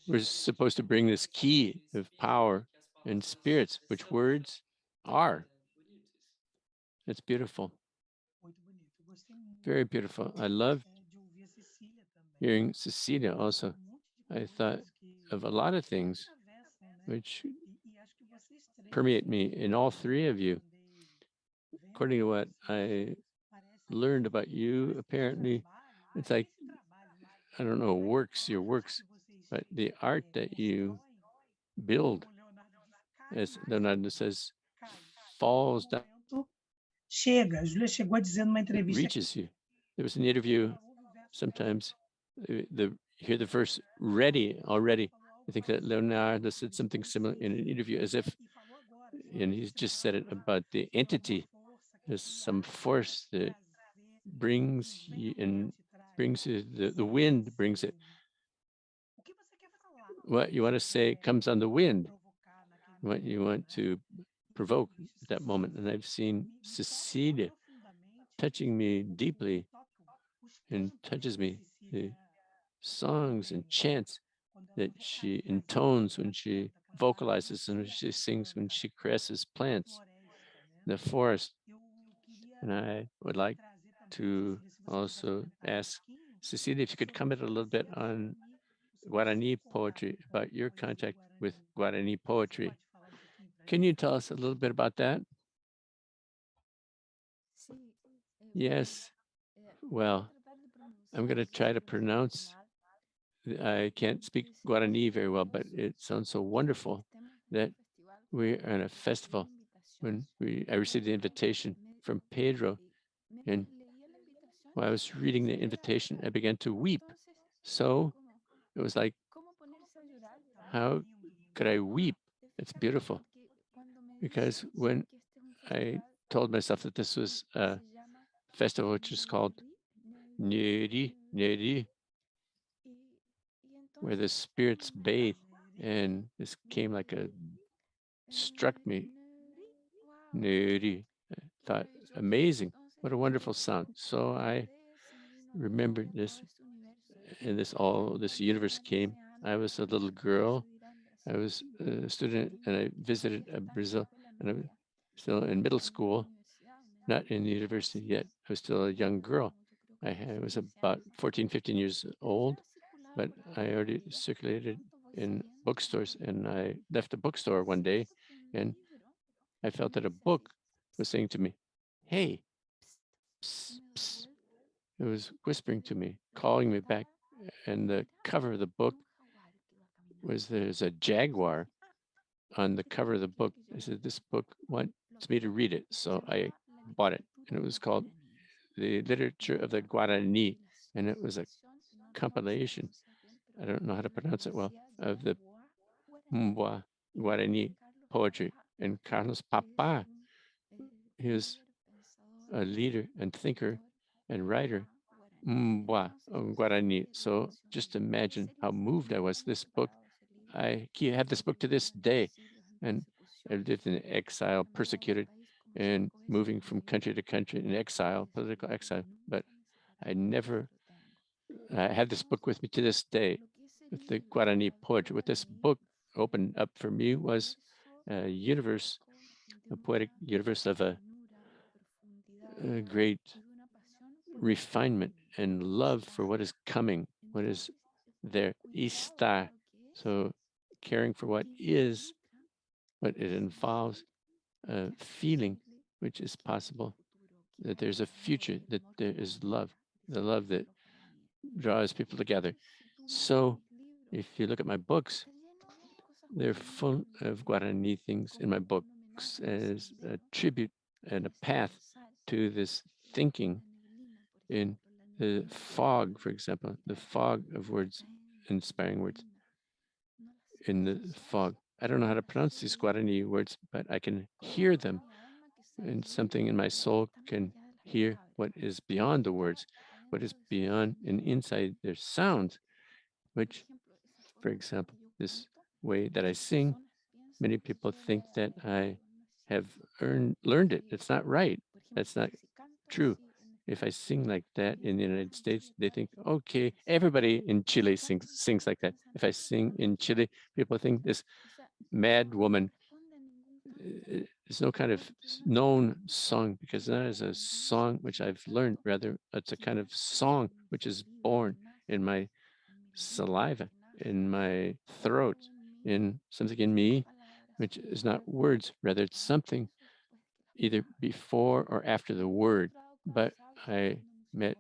A: were supposed to bring this key of power and spirits, which words are. It's beautiful.
B: Muito bonito. Eu gostei muito
A: Very beautiful. I love
B: de ouvir a Cecília também.
A: hearing Cecilia also.
B: Um monte de
A: I thought
B: coisas que
A: of a lot of things
B: atravessam, né?
A: which
B: E acho que vocês três,
A: permeate me in all three of you.
B: andei vendo
A: According to what
B: vocês,
A: I
B: parece
A: learned about
B: que
A: you,
B: esse
A: apparently,
B: trabalho,
A: it's like,
B: esse trabalho, né?
A: I don't know,
B: Mas
A: your
B: a arte
A: works,
B: que vocês
A: but the art that you
B: constroem,
A: build,
B: como o Leonardo diz, cai
A: as
B: mais
A: Leonardo says,
B: cai.
A: falls down,
B: Momento chega. A Júlia chegou dizendo numa
A: it
B: entrevista que
A: reaches you. There was an interview,
B: ela ouve o verso
A: sometimes you hear the verse ready already. I think that Leonardo said something similar in an interview, as if,
B: e falou agora,
A: and he's just said it about the entity, there's some force that brings you and brings you, the wind brings it.
B: O que você quer falar?
A: What you want to say comes on the wind,
B: Provocar naquele
A: what you
B: momento,
A: want
B: né?
A: to provoke at that moment. And I've seen Cecilia
B: Profundamente,
A: touching me deeply
B: os
A: and
B: cantos
A: touches
B: da
A: me, the
B: Cecília
A: songs and
B: também,
A: chants
B: quando ela
A: that
B: quer
A: she
B: trazer a vida,
A: intones
B: quando
A: when
B: ela
A: she
B: canta, quando ela
A: vocalizes and when she sings, when
B: canta
A: she caresses
B: a
A: plants,
B: floresta, né?
A: the forest.
B: Eu queria
A: And I would like
B: trazer também,
A: to
B: Cecília, se você pudesse
A: also
B: comentar um
A: ask
B: pouquinho
A: Cecilia if you could
B: sobre
A: comment a little bit
B: Poesia
A: on
B: Reunida, o seu
A: Guarani
B: contato
A: poetry,
B: com
A: about your
B: poesia
A: contact with
B: Guarani.
A: Guarani
B: Você
A: poetry.
B: pode falar um pouquinho para
A: Can you
B: gente?
A: tell us a little bit about that? Yes. Well, I'm going to try to pronounce. I can't speak Guarani very well, but it sounds so wonderful that we are in a festival. When I received the invitation from Pedro, and while I was reading the invitation, I began to weep. So it was like, how could I weep? It's beautiful. Because when I told myself that this was a festival which is called Neri, Neri, where the spirits bathe, and this came like struck me, Neri. I thought, amazing, what a wonderful sound. So I remembered this, and this universe came. I was a little girl. I was a student, and I visited Brazil, and I was still in middle school, not in the university yet. I was still a young girl. I was about 14, 15 years old, but I already circulated in bookstores, and I left a bookstore one day, and I felt that a book was saying to me, hey, psst, psst. It was whispering to me, calling me back, and the cover of the book was there's a jaguar on the cover of the book. I said, this book wants me to read it. So I bought it, and it was called The Literature of the Guarani. And it was a compilation, I don't know how to pronounce it well, of the Mbwa Guarani poetry. And Carlos Papá, he was a leader and thinker and writer, Mbwa Guarani. So just imagine how moved I was. This book, I have this book to this day, and I lived in exile, persecuted, and moving from country to country in exile, political exile. But I have this book with me to this day, with the Guarani poetry. What this book opened up for me was a universe, a poetic universe of a great refinement and love for what is coming, what is there, está. So caring for what is, but it involves a feeling which is possible, that there's a future, that there is love, the love that draws people together. So if you look at my books, they're full of Guarani things in my books as a tribute and a path to this thinking in The fog, for example, the fog of words, inspiring words in the fog. I don't know how to pronounce these Guarani words, but I can hear them, and something in my soul can hear what is beyond the words, what is beyond and inside their sounds, which, for example, this way that I sing, many people think that I have learned it. It's not right. That's not true. If I sing like that in the United States, they think, okay, everybody in Chile sings like that. If I sing in Chile, people think this mad woman. There's no kind of known song, because that is a song which I've learned. Rather, it's a kind of song which is born in my saliva, in my throat, in something in me, which is not words. Rather, it's something either before or after the word. But I met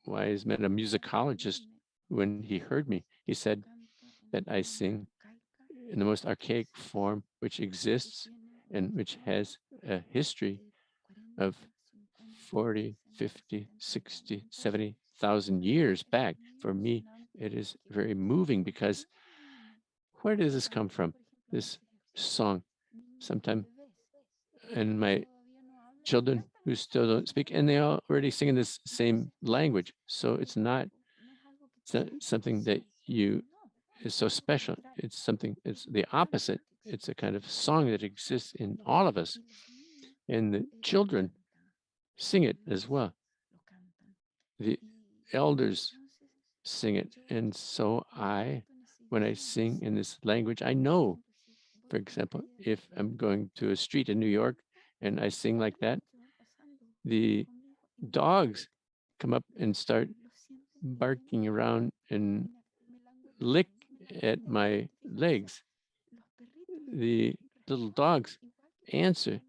A: a musicologist. When he heard me, he said that I sing in the most archaic form which exists and which has a history of 40, 50, 60, 70,000 years back. For me, it is very moving, because where does this come from? This song, sometime, and my children who still don't speak, and they already sing in this same language. So it's not something that is so special. It's something, it's the opposite. It's a kind of song that exists in all of us. And the children sing it as well. The elders sing it. And so when I sing in this language, I know, for example, if I'm going to a street in New York and I sing like that, the dogs come up and start barking around and lick at my legs. The little dogs answer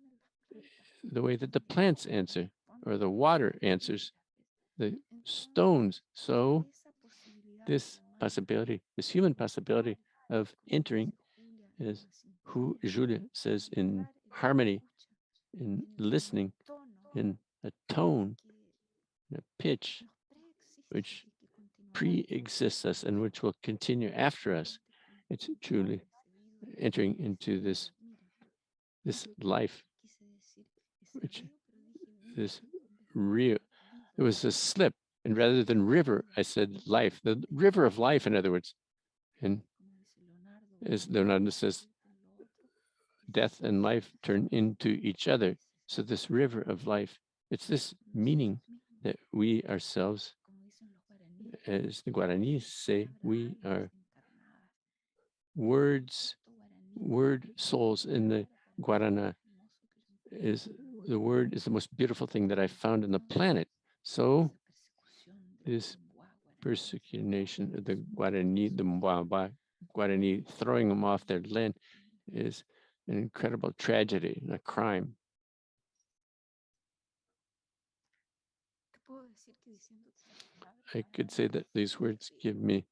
A: the way that the plants answer, or the water answers the stones. So this possibility, this human possibility of entering, is who Júlia says, in harmony, in listening, in a tone, in a pitch, which pre-exists us and which will continue after us. It's truly entering into this life, which this real. It was a slip, and rather than river, I said life. The river of life, in other words. And as Leonardo says, death and life turn into each other. So this river of life, it's this meaning that we ourselves, as the Guarani say, we are word souls. In the Guarana, the word is the most beautiful thing that I found in the planet. So this persecution of the Guarani, the Mbaba Guarani, throwing them off their land, is an incredible tragedy, a crime. I could say that these words give me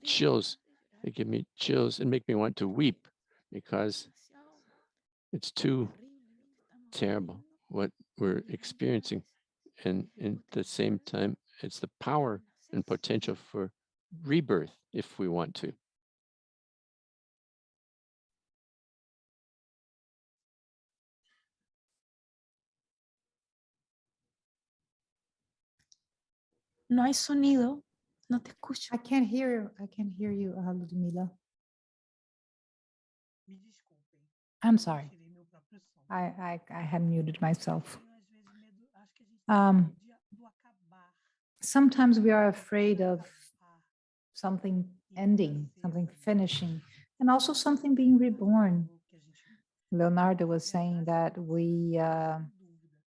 A: chills. They give me chills and make me want to weep, because it's too terrible what we're experiencing. And at the same time, it's the power and potential for rebirth if we want to.
C: No hay sonido, no te escucho.
D: I can't hear you, Ludmilla. I'm sorry. I had muted myself. Sometimes we are afraid of something ending, something finishing, and also something being reborn. Leonardo was saying that we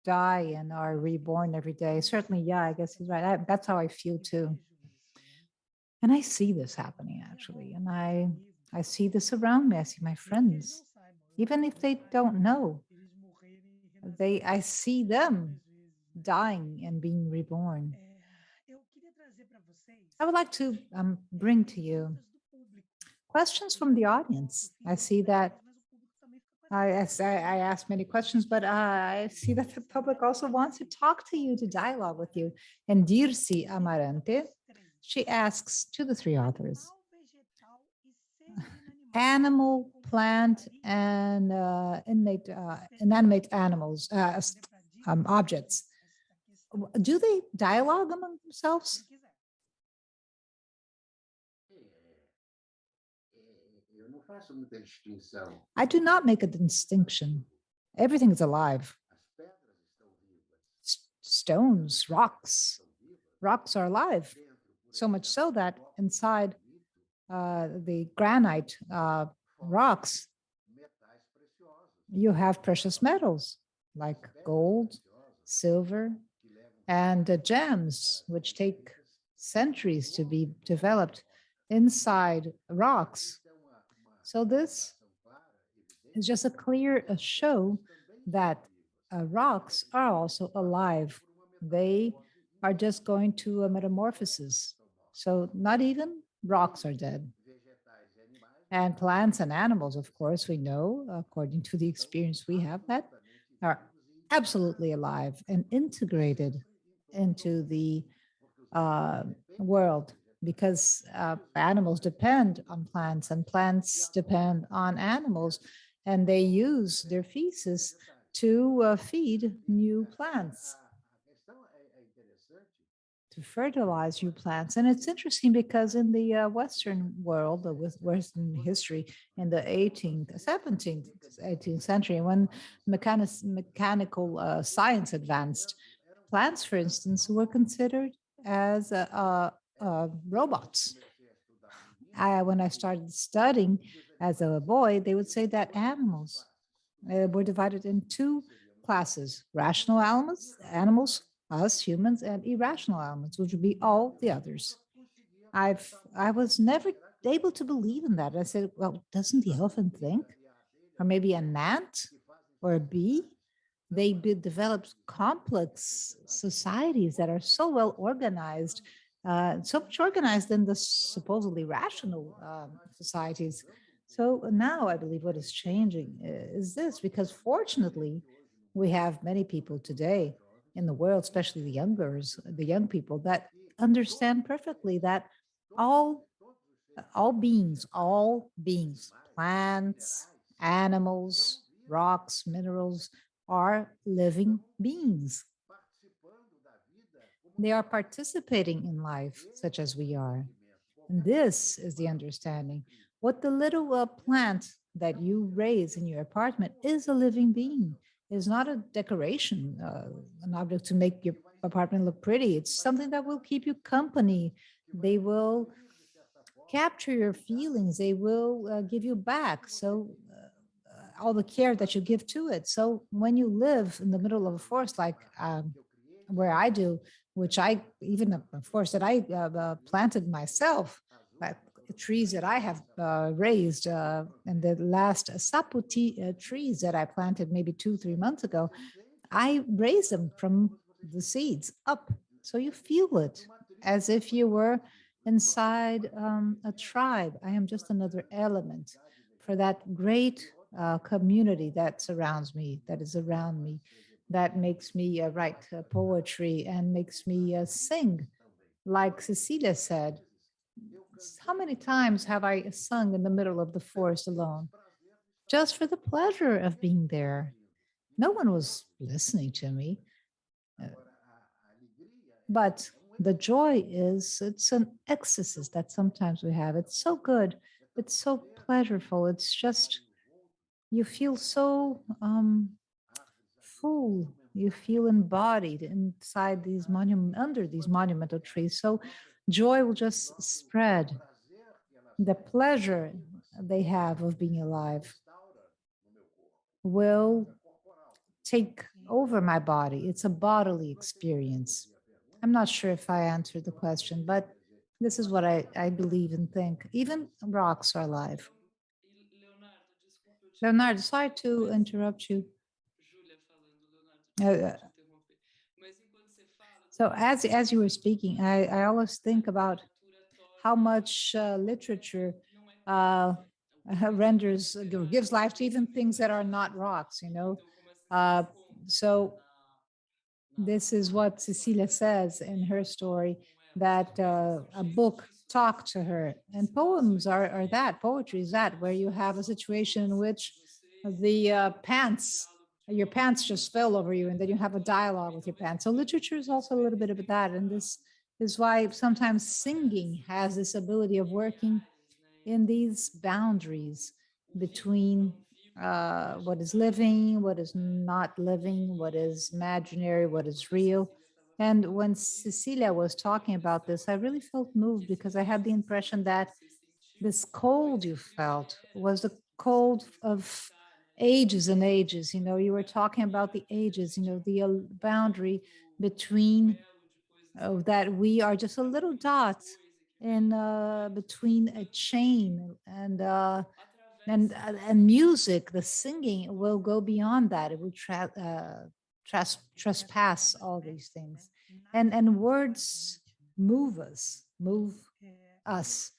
D: die and are reborn every day. Certainly, yeah, I guess he's right. That's how I feel too. And I see this happening, actually. And I see this around me. I see my friends, even if they don't know, I see them dying and being reborn. I would like to bring to you questions from the audience. I see that I asked many questions, but I see that the public also wants to talk to you, to dialogue with you. And Dirce Amarante, she asks to the three authors, animal, plant, and inanimate animals, objects. Do they dialogue among themselves? I do not make a distinction. Everything is alive. Stones, rocks are alive. So much so that inside the granite rocks, you have precious metals like gold, silver, and gems, which take centuries to be developed inside rocks. So this is just a clear show that rocks are also alive. They are just going to a metamorphosis. So not even rocks are dead. And plants and animals, of course, we know, according to the experience we have, that are absolutely alive and integrated into the world, because animals depend on plants and plants depend on animals, and they use their feces to feed new plants, to fertilize new plants. And it's interesting because in the Western world, with Western history, in the 18th, 17th, 18th century, when mechanical science advanced, plants, for instance, were considered as robots. When I started studying as a boy, they would say that animals were divided in two classes: rational animals, us humans, and irrational elements, which would be all the others. I was never able to believe in that. I said, well, doesn't the elephant think? Or maybe an ant or a bee? They developed complex societies that are so well organized, so much organized than the supposedly rational societies. So now I believe what is changing is this, because fortunately, we have many people today in the world, especially the young people, that understand perfectly that all all beings, plants, animals, rocks, minerals, are living beings. They are participating in life, such as we are. And this is the understanding. What the little plant that you raise in your apartment is a living being. It's not a decoration, an object to make your apartment look pretty. It's something that will keep you company. They will capture your feelings. They will give you back. So all the care that you give to it. So when you live in the middle of a forest, like where I do, which I even a forest that I planted myself, like trees that I have raised, and the last saputi trees that I planted maybe 2-3 months ago, I raised them from the seeds up. So you feel it as if you were inside a tribe. I am just another element for that great community that surrounds me, that is around me, that makes me write poetry and makes me sing. Like Cecilia said, how many times have I sung in the middle of the forest alone, just for the pleasure of being there? No one was listening to me. But the joy is, it's an ecstasy that sometimes we have. It's so good. It's so pleasurable. It's just, you feel so full. You feel embodied inside these under these monumental trees. So joy will just spread. The pleasure they have of being alive will take over my body. It's a bodily experience. I'm not sure if I answered the question, but this is what I believe and think. Even rocks are alive. Leonardo, sorry to interrupt you. Uh, so as you were speaking, I always think about how much literature renders, gives life to even things that are not rocks, you know. So this is what Cecilia says in her story, that a book talked to her. And poems are that, poetry is that, where you have a situation in which the your pants just fell over you, and then you have a dialogue with your pants. So literature is also a little bit of that. And this is why sometimes singing has this ability of working in these boundaries between what is living, what is not living, what is imaginary, what is real. And when Cecilia was talking about this, I really felt moved because I had the impression that this cold you felt was the cold of ages and ages. You know, you were talking about the ages, you know, the boundary between that we are just a little dot in between a chain, and music, the singing will go beyond that. It will trespass all these things, and words move us.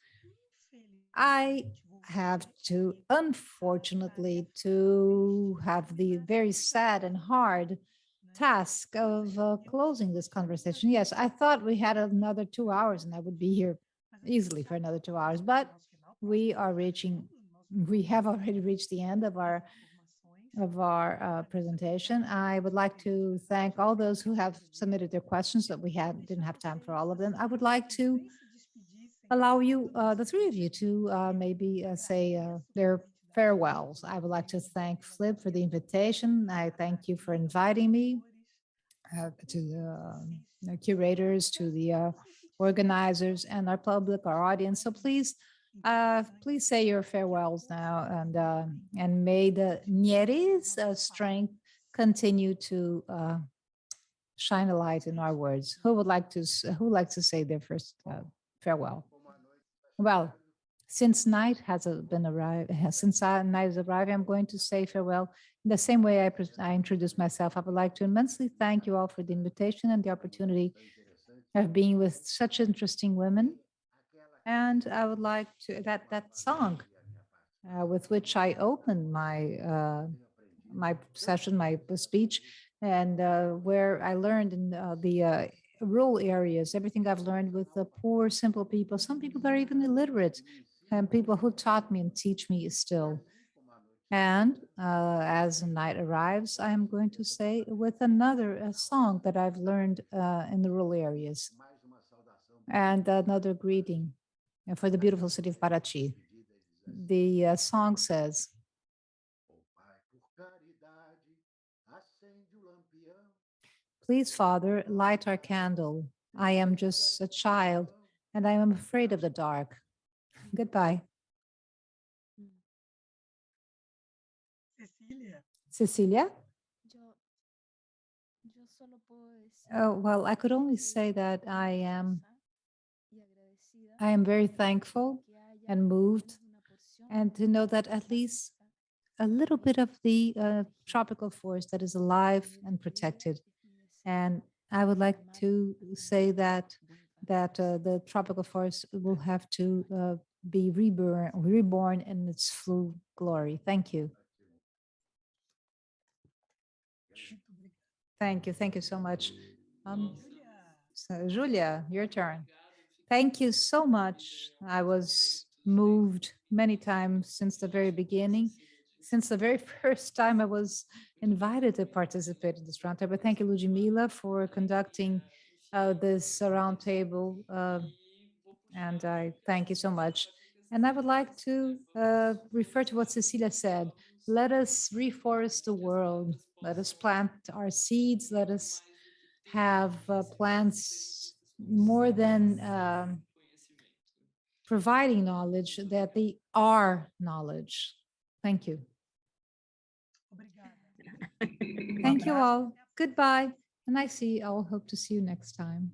D: I have to, unfortunately, to have the very sad and hard task of closing this conversation. Yes, I thought we had another 2 hours and I would be here easily for another 2 hours, but we have already reached the end of our presentation. I would like to thank all those who have submitted their questions, that we didn't have time for all of them. I would like to allow you, the three of you, to maybe say their farewells. I would like to thank Flip for the invitation. I thank you for inviting me, to the curators, to the organizers, and our public, our audience. So please say your farewells now, and may the Niere's strength continue to shine a light in our words. Who would like to say their first farewell? Well, since night has been arrived, since night has arrived, I'm going to say farewell in the same way I introduced myself. I would like to immensely thank you all for the invitation and the opportunity of being with such interesting women. And I would like to, that song with which I opened my session, my speech, and where I learned in the rural areas, everything I've learned with the poor, simple people, some people that are even illiterate, and people who taught me and teach me still. And as the night arrives, I am going to say with another song that I've learned in the rural areas, and another greeting for the beautiful city of Paraty. The song says, "Please, Father, light our candle. I am just a child, and I am afraid of the dark. Goodbye." Cecilia? Oh, well, I could only say that I am very thankful and moved, and to know that at least a little bit of the tropical forest that is alive and protected. And I would like to say that the tropical forest will have to be reborn in its full glory. Thank you. Thank you so much. So Julia, your turn. Thank you so much. I was moved many times since the very beginning, since the very first time I was invited to participate in this roundtable. Thank you, Ludmilla, for conducting this roundtable, and I thank you so much. And I would like to refer to what Cecilia said. Let us reforest the world. Let us plant our seeds. Let us have plants more than providing knowledge, that they are knowledge. Thank you. Thank you all. Goodbye. And I'll hope to see you next time.